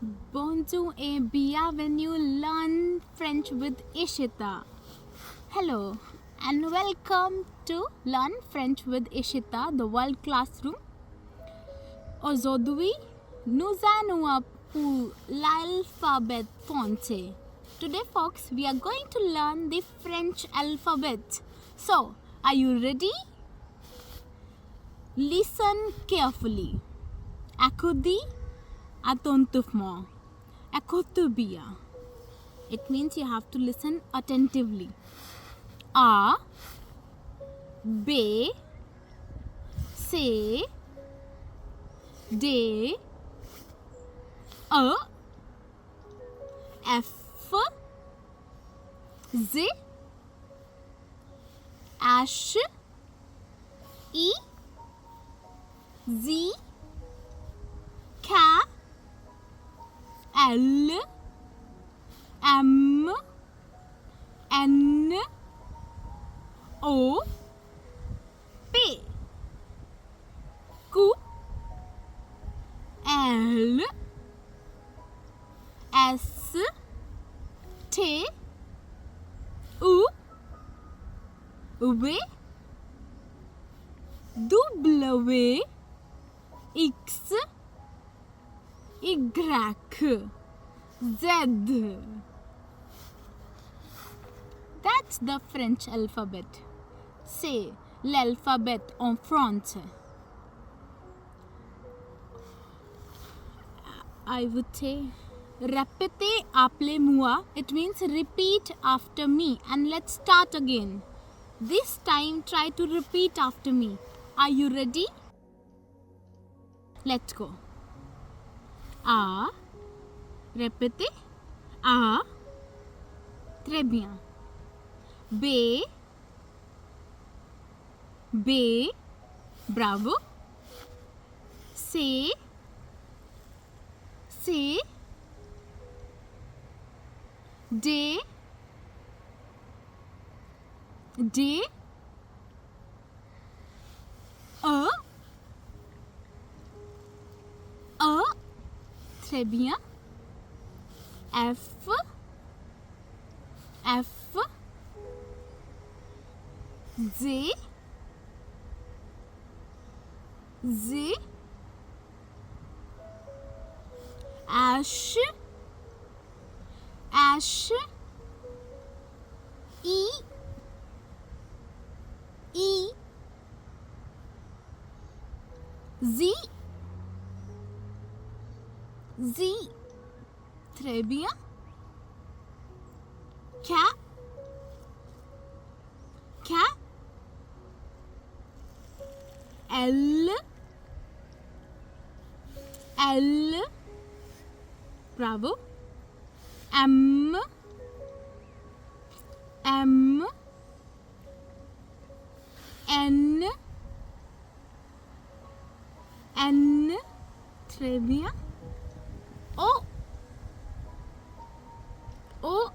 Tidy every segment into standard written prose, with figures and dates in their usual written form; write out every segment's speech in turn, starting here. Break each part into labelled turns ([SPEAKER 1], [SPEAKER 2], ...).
[SPEAKER 1] Bonjour et bienvenue learn French with Ishita. Hello and welcome to Learn French with Ishita, the world classroom. Aujourd'hui, nous allons pour l'alphabet français. Today, folks, we are going to learn the French alphabet. So, are you ready? Listen carefully. Écoutez attentivement. Écoutez bien. It means you have to listen attentively. A, B, C, D, E, F, Z, H, E, Z, K, L, M, N, O, P, Q, L, S, T, U, V, W, X, Y, Z. That's the French alphabet. C'est l'alphabet en français. I would say, répétez après moi. It means repeat after me. And let's start again. This time, try to repeat after me. Are you ready? Let's go. A. Répétez. A. Très bien. B. B. Bravo. C. C. D. D. E. E. Très bien. F. F. Z. Z. H. H. E. E. Z. Z. Très bien. K. K. L. L. Bravo. M. M. N. N. Très bien. O. O.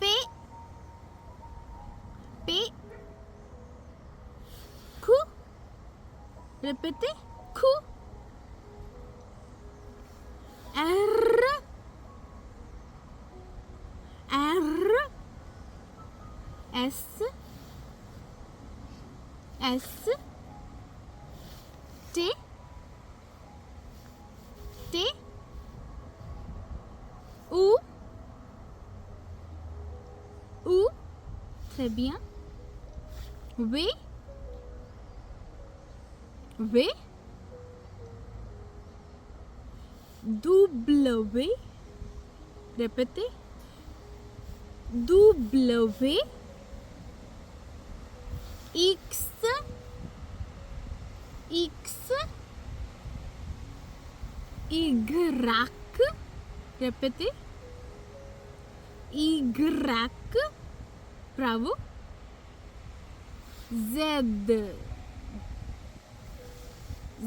[SPEAKER 1] P. P. Q. Répétez. Q. R. R. S. S. T. T. U. U. Très bien. V. V. W. Répétez. W. X. X. Y. Répétez. Y. Bravo. Z.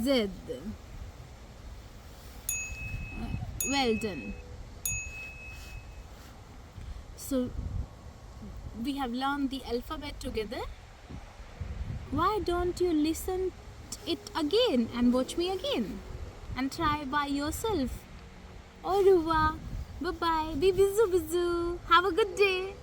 [SPEAKER 1] Z. Well done. So, we have learned the alphabet together. Why don't you listen it again and watch me again? and try by yourself. Au revoir. Bye bye. Be bizu bizu. Have a good day.